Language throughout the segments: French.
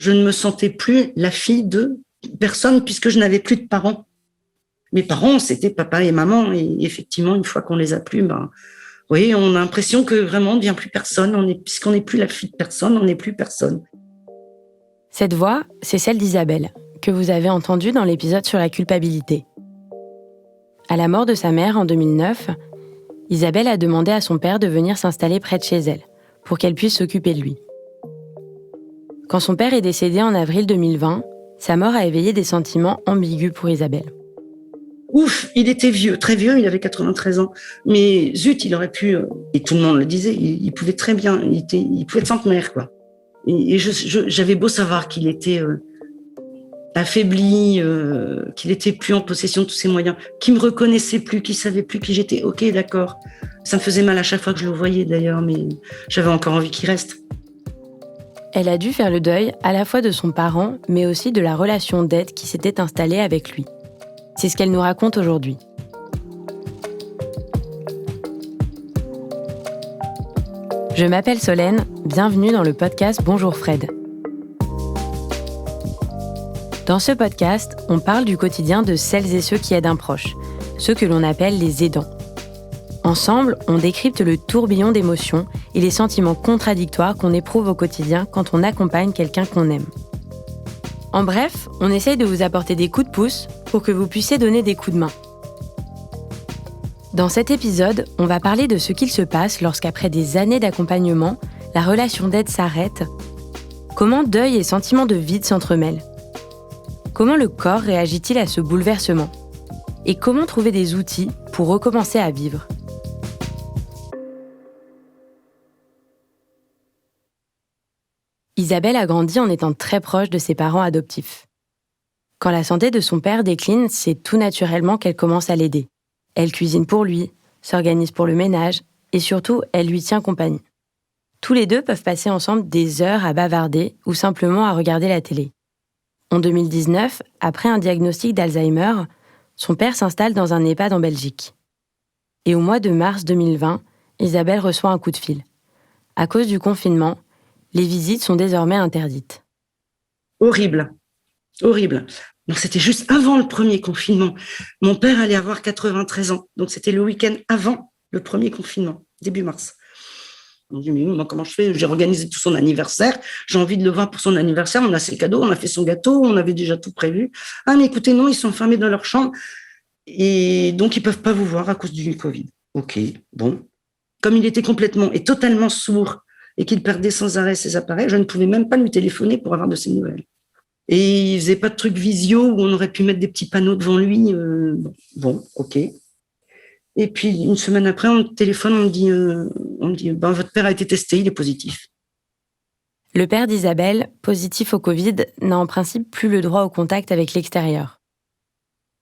je ne me sentais plus la fille de personne puisque je n'avais plus de parents. Mes parents, c'était papa et maman. Et effectivement, une fois qu'on les a plus, oui, on a l'impression que vraiment, on ne devient plus personne. Puisqu'on n'est plus la fille de personne, on n'est plus personne. Cette voix, c'est celle d'Isabelle, que vous avez entendue dans l'épisode sur la culpabilité. À la mort de sa mère en 2009, Isabelle a demandé à son père de venir s'installer près de chez elle, pour qu'elle puisse s'occuper de lui. Quand son père est décédé en avril 2020, sa mort a éveillé des sentiments ambigus pour Isabelle. Ouf, il était vieux, très vieux, il avait 93 ans. Mais zut, il aurait pu, et tout le monde le disait, il pouvait très bien, il pouvait être centenaire, quoi. Et j'avais beau savoir qu'il était affaibli, qu'il était plus en possession de tous ses moyens, qu'il me reconnaissait plus, qu'il savait plus qui j'étais. Ok, d'accord. Ça me faisait mal à chaque fois que je le voyais d'ailleurs, mais j'avais encore envie qu'il reste. Elle a dû faire le deuil à la fois de son parent, mais aussi de la relation d'aide qui s'était installée avec lui. C'est ce qu'elle nous raconte aujourd'hui. Je m'appelle Solène, bienvenue dans le podcast Bonjour Fred. Dans ce podcast, on parle du quotidien de celles et ceux qui aident un proche, ceux que l'on appelle les aidants. Ensemble, on décrypte le tourbillon d'émotions et les sentiments contradictoires qu'on éprouve au quotidien quand on accompagne quelqu'un qu'on aime. En bref, on essaye de vous apporter des coups de pouce pour que vous puissiez donner des coups de main. Dans cet épisode, on va parler de ce qu'il se passe lorsqu'après des années d'accompagnement, la relation d'aide s'arrête. Comment deuil et sentiment de vide s'entremêlent? Comment le corps réagit-il à ce bouleversement? Et comment trouver des outils pour recommencer à vivre? Isabelle a grandi en étant très proche de ses parents adoptifs. Quand la santé de son père décline, c'est tout naturellement qu'elle commence à l'aider. Elle cuisine pour lui, s'organise pour le ménage et surtout, elle lui tient compagnie. Tous les deux peuvent passer ensemble des heures à bavarder ou simplement à regarder la télé. En 2019, après un diagnostic d'Alzheimer, son père s'installe dans un EHPAD en Belgique. Et au mois de mars 2020, Isabelle reçoit un coup de fil. À cause du confinement, les visites sont désormais interdites. Horrible. Donc, c'était juste avant le premier confinement. Mon père allait avoir 93 ans. Donc, c'était le week-end avant le premier confinement, début mars. On dit, mais moi, comment je fais? J'ai organisé tout son anniversaire. J'ai envie de le voir pour son anniversaire. On a ses cadeaux, on a fait son gâteau, on avait déjà tout prévu. Ah, mais écoutez, non, ils sont enfermés dans leur chambre. Et donc, ils peuvent pas vous voir à cause du Covid. Ok, bon. Comme il était complètement et totalement sourd et qu'il perdait sans arrêt ses appareils, je ne pouvais même pas lui téléphoner pour avoir de ses nouvelles. Et il faisait pas de trucs visio où on aurait pu mettre des petits panneaux devant lui. Bon, ok. Et puis, une semaine après, on téléphone, on me dit, votre père a été testé, il est positif. Le père d'Isabelle, positif au Covid, n'a en principe plus le droit au contact avec l'extérieur.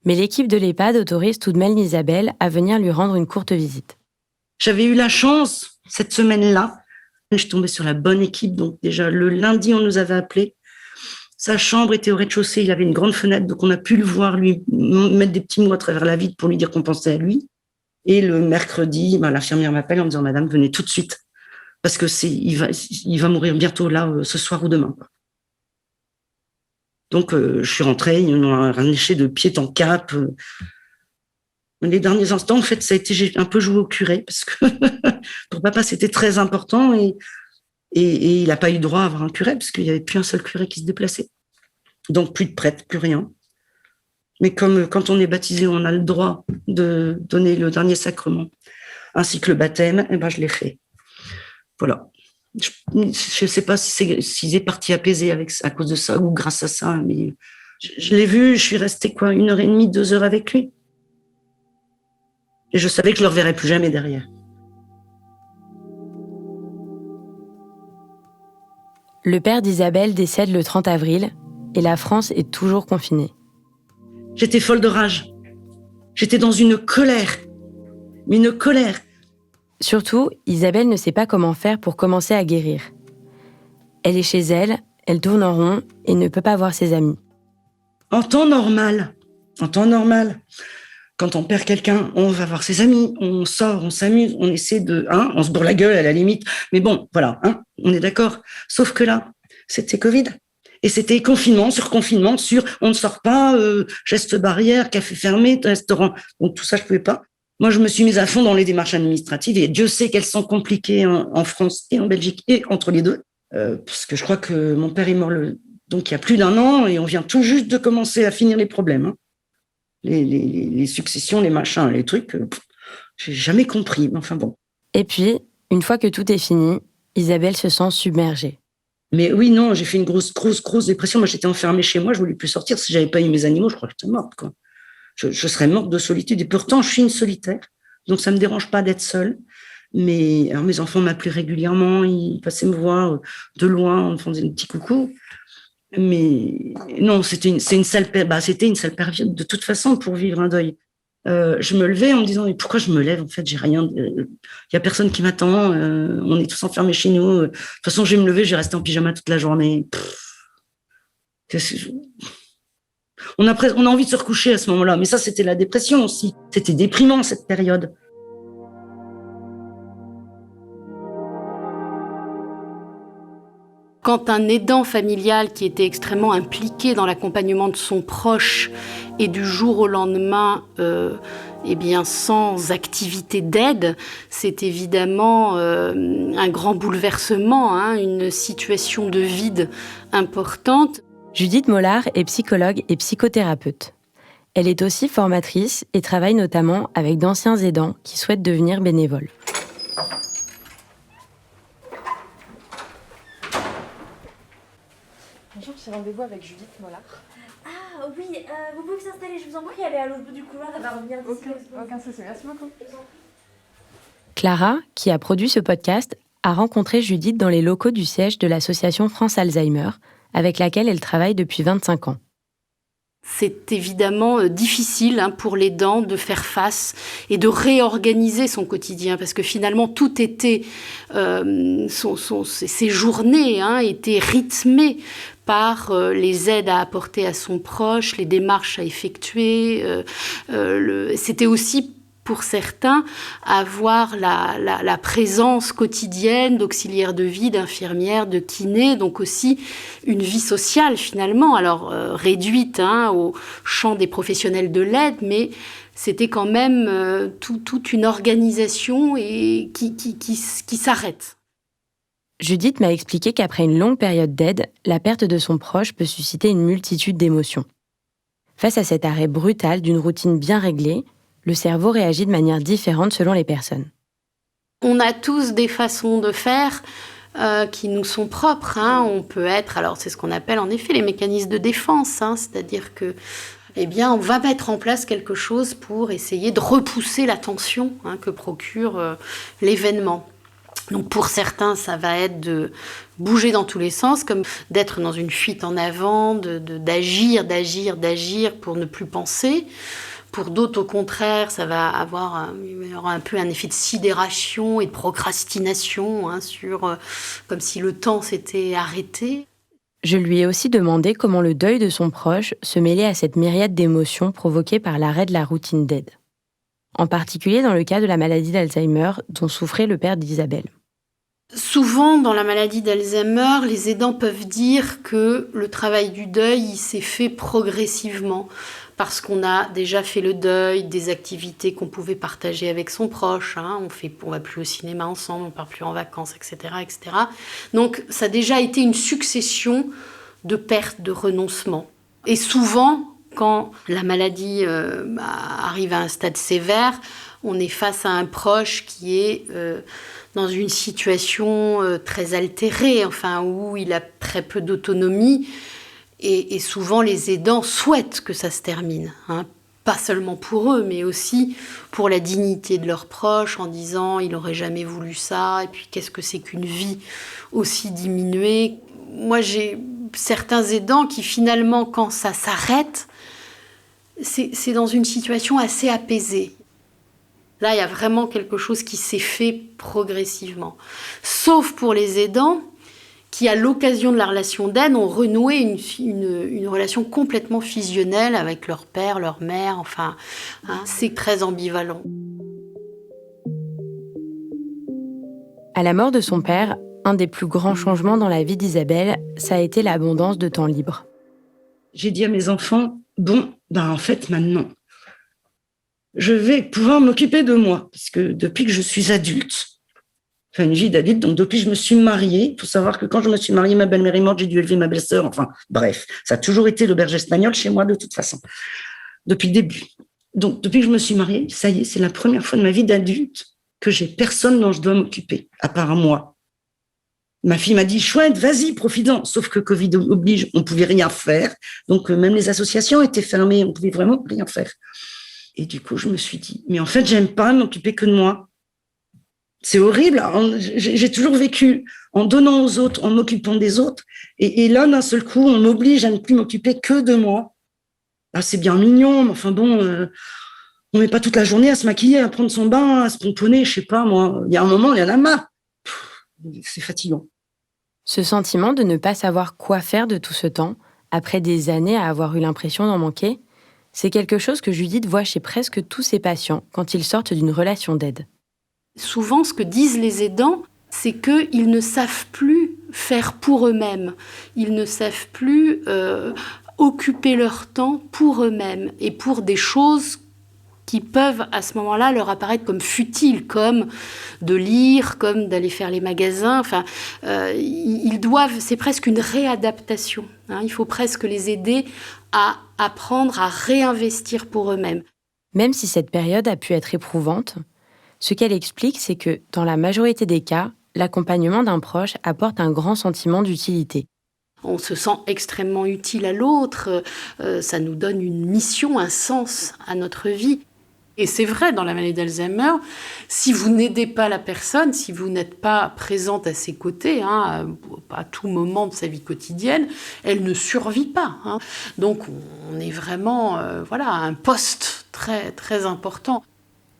Mais l'équipe de l'EHPAD autorise tout de même Isabelle à venir lui rendre une courte visite. J'avais eu la chance, cette semaine-là, je tombais sur la bonne équipe. Donc déjà, le lundi, on nous avait appelés. Sa chambre était au rez-de-chaussée, il avait une grande fenêtre, donc on a pu le voir, lui mettre des petits mots à travers la vitre pour lui dire qu'on pensait à lui. Et le mercredi, l'infirmière m'appelle en me disant, madame, venez tout de suite, parce que il va mourir bientôt là, ce soir ou demain. Donc je suis rentrée, ils m'ont harnaché de pied en cap. Les derniers instants, en fait, j'ai un peu joué au curé, parce que pour papa, c'était très important, et il n'a pas eu droit à avoir un curé, parce qu'il n'y avait plus un seul curé qui se déplaçait. Donc, plus de prêtre, plus rien. Mais comme quand on est baptisé, on a le droit de donner le dernier sacrement, ainsi que le baptême, je l'ai fait. Voilà. Je ne sais pas s'il est parti apaisé à cause de ça ou grâce à ça, mais je l'ai vu, je suis restée 1h30, 2 heures avec lui. Et je savais que je ne le reverrais plus jamais derrière. Le père d'Isabelle décède le 30 avril et la France est toujours confinée. J'étais folle de rage. J'étais dans une colère. Mais une colère. Surtout, Isabelle ne sait pas comment faire pour commencer à guérir. Elle est chez elle, elle tourne en rond et ne peut pas voir ses amis. En temps normal, quand on perd quelqu'un, on va voir ses amis, on sort, on s'amuse, on essaie on se bourre la gueule à la limite. Mais bon, voilà, on est d'accord. Sauf que là, c'était Covid. Et c'était confinement sur on ne sort pas, gestes barrières, café fermé, restaurant. Donc tout ça, je pouvais pas. Moi, je me suis mise à fond dans les démarches administratives et Dieu sait qu'elles sont compliquées en France et en Belgique et entre les deux. Parce que je crois que mon père est mort donc il y a plus d'1 an et on vient tout juste de commencer à finir les problèmes. Hein. Les successions, les machins, les trucs, j'ai jamais compris. Mais enfin bon. Et puis, une fois que tout est fini, Isabelle se sent submergée. Mais oui, non, j'ai fait une grosse dépression. Moi, j'étais enfermée chez moi, je voulais plus sortir. Si j'avais pas eu mes animaux, je crois que j'étais morte, quoi. Je serais morte de solitude. Et pourtant, je suis une solitaire. Donc, ça me dérange pas d'être seule. Mais alors, mes enfants m'appelaient régulièrement, ils passaient me voir de loin, on faisait un petit coucou. Mais non, c'était une sale période de toute façon pour vivre un deuil. Je me levais en me disant mais pourquoi je me lève, en fait j'ai rien, il y a personne qui m'attend, on est tous enfermés chez nous, de toute façon je vais me lever, je vais rester en pyjama toute la journée. On a envie de se recoucher à ce moment-là, mais ça c'était la dépression aussi, c'était déprimant cette période. Quand un aidant familial qui était extrêmement impliqué dans l'accompagnement de son proche et du jour au lendemain, sans activité d'aide, c'est évidemment un grand bouleversement, une situation de vide importante. Judith Mollard est psychologue et psychothérapeute. Elle est aussi formatrice et travaille notamment avec d'anciens aidants qui souhaitent devenir bénévoles. Bonjour, j'ai rendez-vous avec Judith Mollard. Ah oui, vous pouvez vous installer, je vous en prie, elle est à l'autre bout du couloir, elle va revenir d'ici. Aucun souci, merci beaucoup. Clara, qui a produit ce podcast, a rencontré Judith dans les locaux du siège de l'association France Alzheimer, avec laquelle elle travaille depuis 25 ans. C'est évidemment difficile pour l'aidant de faire face et de réorganiser son quotidien parce que finalement tout était, ses journées étaient rythmées par les aides à apporter à son proche, les démarches à effectuer. C'était aussi pour certains, avoir la présence quotidienne d'auxiliaires de vie, d'infirmières, de kinés, donc aussi une vie sociale finalement, alors réduite au champ des professionnels de l'aide, mais c'était quand même toute une organisation et qui s'arrête. Judith m'a expliqué qu'après une longue période d'aide, la perte de son proche peut susciter une multitude d'émotions. Face à cet arrêt brutal d'une routine bien réglée, le cerveau réagit de manière différente selon les personnes. On a tous des façons de faire qui nous sont propres. On peut être, alors c'est ce qu'on appelle en effet les mécanismes de défense, c'est-à-dire que, on va mettre en place quelque chose pour essayer de repousser la tension que procure l'événement. Donc pour certains, ça va être de bouger dans tous les sens, comme d'être dans une fuite en avant, d'agir pour ne plus penser. Pour d'autres, au contraire, ça va avoir un peu un effet de sidération et de procrastination, comme si le temps s'était arrêté. Je lui ai aussi demandé comment le deuil de son proche se mêlait à cette myriade d'émotions provoquées par l'arrêt de la routine d'aide. En particulier dans le cas de la maladie d'Alzheimer dont souffrait le père d'Isabelle. Souvent, dans la maladie d'Alzheimer, les aidants peuvent dire que le travail du deuil il s'est fait progressivement. Parce qu'on a déjà fait le deuil des activités qu'on pouvait partager avec son proche. On va plus au cinéma ensemble, on part plus en vacances, etc., etc. Donc, ça a déjà été une succession de pertes, de renoncements. Et souvent, quand la maladie arrive à un stade sévère, on est face à un proche qui est dans une situation très altérée, où il a très peu d'autonomie. Et souvent, les aidants souhaitent que ça se termine. Pas seulement pour eux, mais aussi pour la dignité de leurs proches, en disant « il n'aurait jamais voulu ça », et puis « qu'est-ce que c'est qu'une vie aussi diminuée ?» Moi, j'ai certains aidants qui, finalement, quand ça s'arrête, c'est dans une situation assez apaisée. Là, il y a vraiment quelque chose qui s'est fait progressivement. Sauf pour les aidants qui, à l'occasion de la relation d'aide, ont renoué une relation complètement fusionnelle avec leur père, leur mère, c'est très ambivalent. À la mort de son père, un des plus grands changements dans la vie d'Isabelle, ça a été l'abondance de temps libre. J'ai dit à mes enfants, en fait, maintenant, je vais pouvoir m'occuper de moi, parce que depuis que je suis adulte, une vie d'adulte, donc depuis que je me suis mariée, il faut savoir que quand je me suis mariée, ma belle-mère est morte, j'ai dû élever ma belle-sœur, enfin, bref, ça a toujours été l'auberge espagnole chez moi de toute façon, depuis le début. Donc, depuis que je me suis mariée, ça y est, c'est la première fois de ma vie d'adulte que j'ai personne dont je dois m'occuper, à part moi. Ma fille m'a dit, chouette, vas-y, profite-en. Sauf que Covid oblige, on pouvait rien faire. Donc, même les associations étaient fermées, on pouvait vraiment rien faire. Et du coup, je me suis dit, mais en fait, j'aime pas m'occuper que de moi. C'est horrible. J'ai toujours vécu en donnant aux autres, en m'occupant des autres. Et là, d'un seul coup, on m'oblige à ne plus m'occuper que de moi. Ah, c'est bien mignon, mais enfin bon, on met pas toute la journée à se maquiller, à prendre son bain, à se pomponner, je sais pas, moi. Il y a un moment, il y en a marre. C'est fatigant. Ce sentiment de ne pas savoir quoi faire de tout ce temps, après des années à avoir eu l'impression d'en manquer, c'est quelque chose que Judith voit chez presque tous ses patients quand ils sortent d'une relation d'aide. Souvent, ce que disent les aidants, c'est qu'ils ne savent plus faire pour eux-mêmes. Ils ne savent plus occuper leur temps pour eux-mêmes et pour des choses qui peuvent à ce moment-là leur apparaître comme futiles, comme de lire, comme d'aller faire les magasins. Enfin, ils doivent, c'est presque une réadaptation. Il faut presque les aider à apprendre à réinvestir pour eux-mêmes. Même si cette période a pu être éprouvante, ce qu'elle explique, c'est que, dans la majorité des cas, l'accompagnement d'un proche apporte un grand sentiment d'utilité. On se sent extrêmement utile à l'autre, ça nous donne une mission, un sens à notre vie. Et c'est vrai, dans la maladie d'Alzheimer, si vous n'aidez pas la personne, si vous n'êtes pas présente à ses côtés, à tout moment de sa vie quotidienne, elle ne survit pas. Donc on est vraiment à un poste très, très important.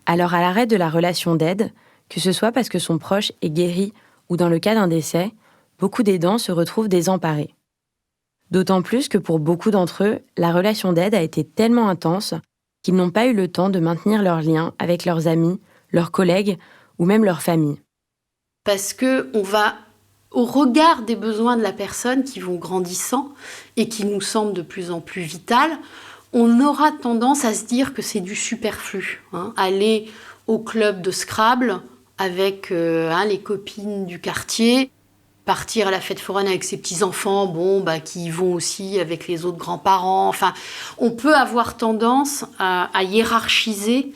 Alors à l'arrêt de la relation d'aide, que ce soit parce que son proche est guéri ou dans le cas d'un décès, beaucoup d'aidants se retrouvent désemparés. D'autant plus que pour beaucoup d'entre eux, la relation d'aide a été tellement intense qu'ils n'ont pas eu le temps de maintenir leurs liens avec leurs amis, leurs collègues ou même leur famille. Parce qu'on va, au regard des besoins de la personne qui vont grandissant et qui nous semblent de plus en plus vitales, on aura tendance à se dire que c'est du superflu. Aller au club de Scrabble avec les copines du quartier, partir à la fête foraine avec ses petits-enfants, qui y vont aussi avec les autres grands-parents. Enfin, on peut avoir tendance à hiérarchiser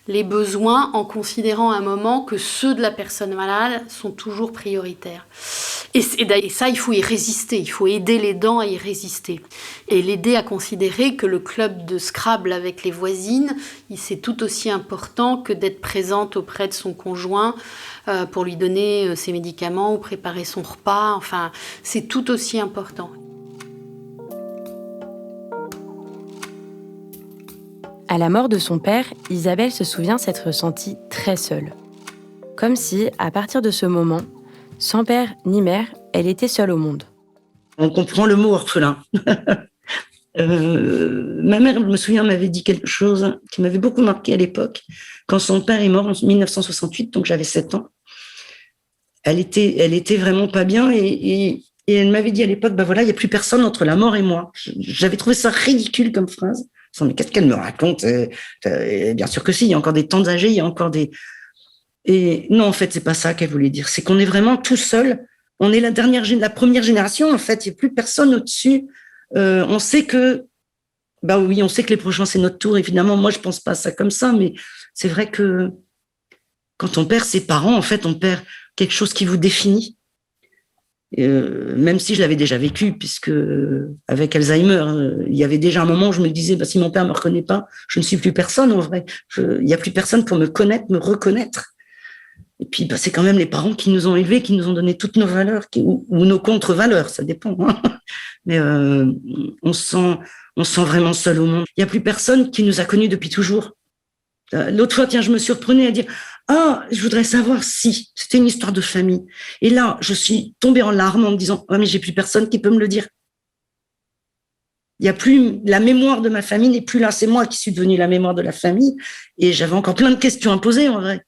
les besoins en considérant à un moment que ceux de la personne malade sont toujours prioritaires. Et ça, il faut y résister, il faut aider l'aidant à y résister. Et l'aider à considérer que le club de Scrabble avec les voisines, c'est tout aussi important que d'être présente auprès de son conjoint pour lui donner ses médicaments ou préparer son repas. Enfin, c'est tout aussi important. À la mort de son père, Isabelle se souvient s'être sentie très seule. Comme si, à partir de ce moment, sans père ni mère, elle était seule au monde. On comprend le mot orphelin. Ma mère, je me souviens, m'avait dit quelque chose qui m'avait beaucoup marqué à l'époque. Quand son père est mort en 1968, donc j'avais 7 ans, elle était vraiment pas bien et elle m'avait dit à l'époque, il n'y a plus personne entre la mort et moi. J'avais trouvé ça ridicule comme phrase. Mais qu'est-ce qu'elle me raconte? Bien sûr que si, il y a encore des tantes âgées, il y a encore des... Et non, en fait, c'est pas ça qu'elle voulait dire. C'est qu'on est vraiment tout seul. On est la première génération, en fait. Il n'y a plus personne au-dessus. On sait que, on sait que les prochains, c'est notre tour. Évidemment, moi, je pense pas à ça comme ça, mais c'est vrai que quand on perd ses parents, en fait, on perd quelque chose qui vous définit. Même si je l'avais déjà vécu, puisque avec Alzheimer, il y avait déjà un moment où je me disais, si mon père me reconnaît pas, je ne suis plus personne en vrai. Il y a plus personne pour me connaître, me reconnaître. Et puis, c'est quand même les parents qui nous ont élevés, qui nous ont donné toutes nos valeurs, ou nos contre-valeurs, ça dépend. Mais on se sent vraiment seul au monde. Il y a plus personne qui nous a connus depuis toujours. L'autre fois, je me surprenais à dire je voudrais savoir si c'était une histoire de famille. Et là, je suis tombée en larmes en me disant mais j'ai plus personne qui peut me le dire. Il y a plus la mémoire de ma famille n'est plus là. C'est moi qui suis devenue la mémoire de la famille. Et j'avais encore plein de questions à poser en vrai.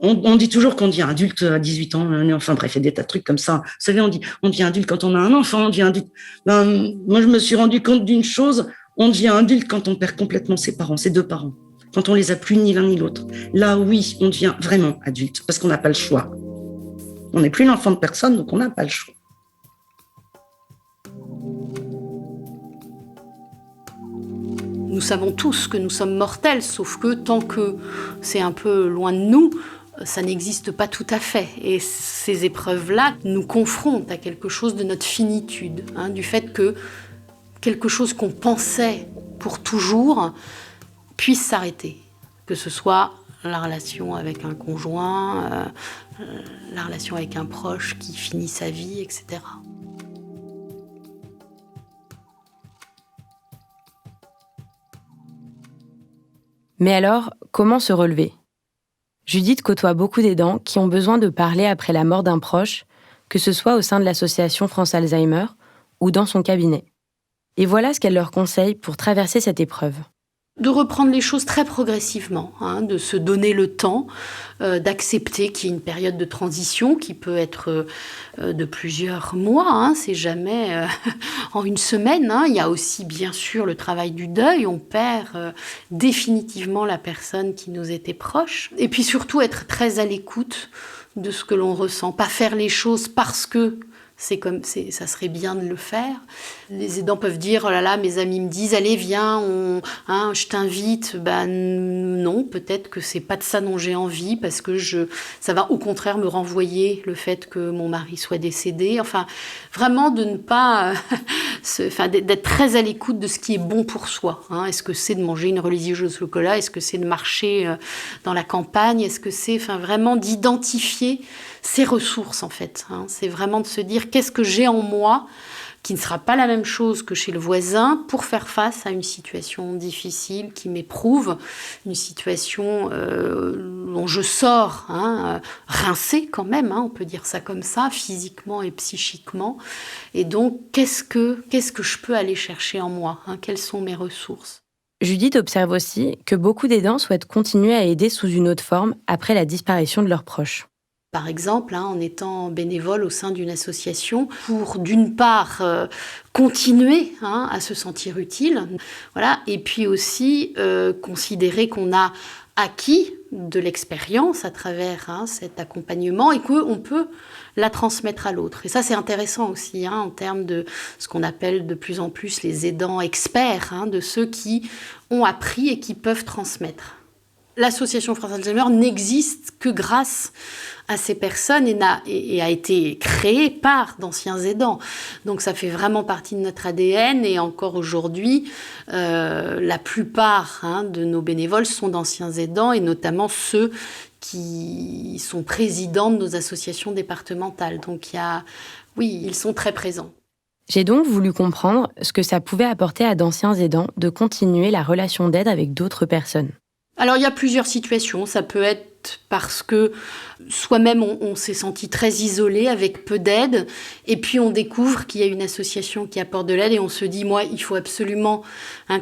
On dit toujours qu'on devient adulte à 18 ans, enfin bref, il y a des tas de trucs comme ça. Vous savez, on devient adulte quand on a un enfant, on devient adulte. Moi, je me suis rendu compte d'une chose, on devient adulte quand on perd complètement ses parents, ses 2 parents, quand on les a plus ni l'un ni l'autre. Là, oui, on devient vraiment adulte, parce qu'on n'a pas le choix. On n'est plus l'enfant de personne, donc on n'a pas le choix. Nous savons tous que nous sommes mortels, sauf que tant que c'est un peu loin de nous, ça n'existe pas tout à fait. Et ces épreuves-là nous confrontent à quelque chose de notre finitude, du fait que quelque chose qu'on pensait pour toujours puisse s'arrêter. Que ce soit la relation avec un conjoint, la relation avec un proche qui finit sa vie, etc. Mais alors, comment se relever ? Judith côtoie beaucoup d'aidants qui ont besoin de parler après la mort d'un proche, que ce soit au sein de l'association France Alzheimer ou dans son cabinet. Et voilà ce qu'elle leur conseille pour traverser cette épreuve. De reprendre les choses très progressivement, de se donner le temps, d'accepter qu'il y ait une période de transition qui peut être de plusieurs mois, c'est jamais en une semaine. Il y a aussi bien sûr le travail du deuil, on perd définitivement la personne qui nous était proche. Et puis surtout être très à l'écoute de ce que l'on ressent, pas faire les choses parce que ça serait bien de le faire. Les aidants peuvent dire, oh là là, mes amis me disent, allez, viens, je t'invite. Non, peut-être que c'est pas de ça dont j'ai envie, parce que ça va au contraire me renvoyer le fait que mon mari soit décédé. Enfin, vraiment de ne pas, d'être très à l'écoute de ce qui est bon pour soi. Est-ce que c'est de manger une religieuse au chocolat ? Est-ce que c'est de marcher dans la campagne ? Est-ce que c'est, vraiment d'identifier ses ressources, en fait. C'est vraiment de se dire qu'est-ce que j'ai en moi qui ne sera pas la même chose que chez le voisin pour faire face à une situation difficile qui m'éprouve, une situation dont je sors rincée quand même, on peut dire ça comme ça, physiquement et psychiquement. Et donc, qu'est-ce que je peux aller chercher en moi ? Quelles sont mes ressources ? Judith observe aussi que beaucoup d'aidants souhaitent continuer à aider sous une autre forme après la disparition de leurs proches. Par exemple, en étant bénévole au sein d'une association pour, d'une part, continuer à se sentir utile, voilà, et puis aussi considérer qu'on a acquis de l'expérience à travers cet accompagnement et qu'on peut la transmettre à l'autre. Et ça, c'est intéressant aussi en termes de ce qu'on appelle de plus en plus les aidants experts, de ceux qui ont appris et qui peuvent transmettre. L'association France Alzheimer n'existe que grâce à ces personnes et a été créée par d'anciens aidants. Donc ça fait vraiment partie de notre ADN et encore aujourd'hui, la plupart de nos bénévoles sont d'anciens aidants et notamment ceux qui sont présidents de nos associations départementales. Donc oui, ils sont très présents. J'ai donc voulu comprendre ce que ça pouvait apporter à d'anciens aidants de continuer la relation d'aide avec d'autres personnes. Alors, il y a plusieurs situations. Ça peut être parce que soi-même, on s'est senti très isolé avec peu d'aide. Et puis, on découvre qu'il y a une association qui apporte de l'aide. Et on se dit, moi, il faut absolument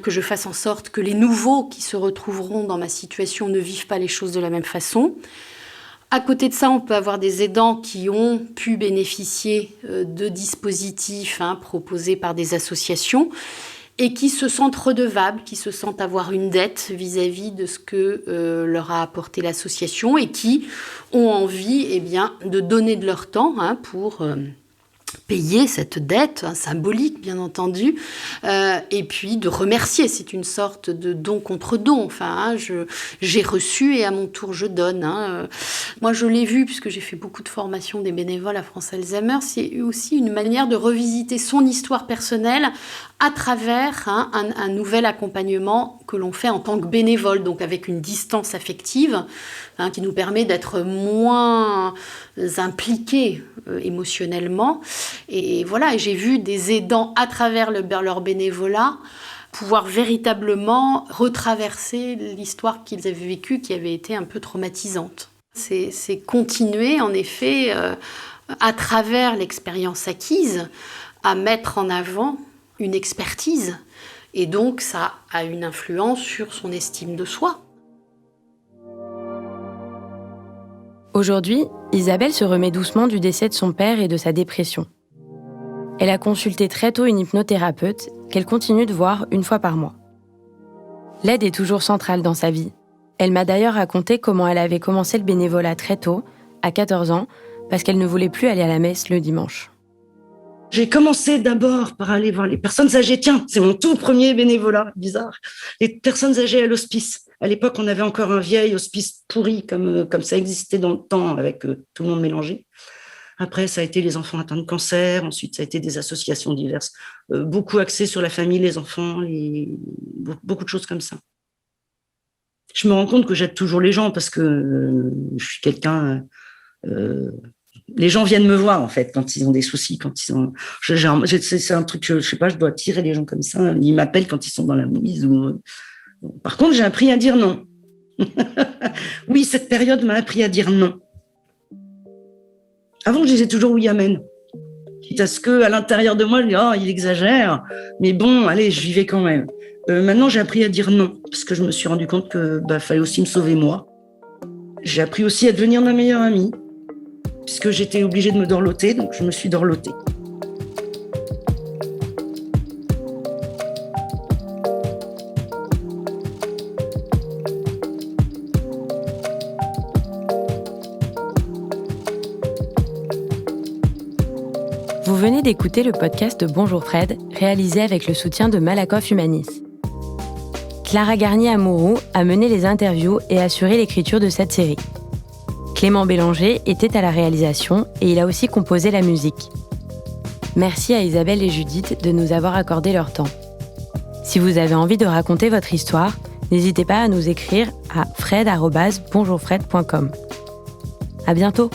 que je fasse en sorte que les nouveaux qui se retrouveront dans ma situation ne vivent pas les choses de la même façon. À côté de ça, on peut avoir des aidants qui ont pu bénéficier de dispositifs proposés par des associations et qui se sentent redevables, qui se sentent avoir une dette vis-à-vis de ce que leur a apporté l'association et qui ont envie de donner de leur temps pour payer cette dette, symbolique bien entendu, et puis de remercier. C'est une sorte de don contre don. J'ai reçu et à mon tour je donne. Moi je l'ai vu puisque j'ai fait beaucoup de formations des bénévoles à France Alzheimer. C'est aussi une manière de revisiter son histoire personnelle à travers un nouvel accompagnement que l'on fait en tant que bénévole, donc avec une distance affective qui nous permet d'être moins impliqués émotionnellement. Et voilà, j'ai vu des aidants à travers leur bénévolat pouvoir véritablement retraverser l'histoire qu'ils avaient vécue qui avait été un peu traumatisante. C'est continuer en effet à travers l'expérience acquise à mettre en avant une expertise et donc ça a une influence sur son estime de soi. Aujourd'hui, Isabelle se remet doucement du décès de son père et de sa dépression. Elle a consulté très tôt une hypnothérapeute qu'elle continue de voir 1 fois par mois. L'aide est toujours centrale dans sa vie. Elle m'a d'ailleurs raconté comment elle avait commencé le bénévolat très tôt, à 14 ans, parce qu'elle ne voulait plus aller à la messe le dimanche. J'ai commencé d'abord par aller voir les personnes âgées. Tiens, c'est mon tout premier bénévolat, bizarre. Les personnes âgées à l'hospice. À l'époque, on avait encore un vieil hospice pourri, comme ça existait dans le temps, avec tout le monde mélangé. Après, ça a été les enfants atteints de cancer. Ensuite, ça a été des associations diverses. Beaucoup axées sur la famille, les enfants, beaucoup de choses comme ça. Je me rends compte que j'aide toujours les gens parce que je suis quelqu'un... les gens viennent me voir, en fait, quand ils ont des soucis, quand ils ont... c'est un truc, je sais pas, je dois attirer les gens comme ça. Ils m'appellent quand ils sont dans la mouise. Par contre, j'ai appris à dire non. Oui, cette période m'a appris à dire non. Avant, je disais toujours oui, amen. Quitte à ce que, à l'intérieur de moi, je dis, oh, il exagère. Mais bon, allez, je vivais quand même. Maintenant, j'ai appris à dire non, parce que je me suis rendu compte que fallait aussi me sauver moi. J'ai appris aussi à devenir ma meilleure amie, puisque j'étais obligée de me dorloter, donc je me suis dorlotée. Vous venez d'écouter le podcast de Bonjour Fred, réalisé avec le soutien de Malakoff Humanis. Clara Garnier-Amouroux a mené les interviews et assuré l'écriture de cette série. Clément Bélanger était à la réalisation et il a aussi composé la musique. Merci à Isabelle et Judith de nous avoir accordé leur temps. Si vous avez envie de raconter votre histoire, n'hésitez pas à nous écrire à fred@bonjourfred.com. À bientôt!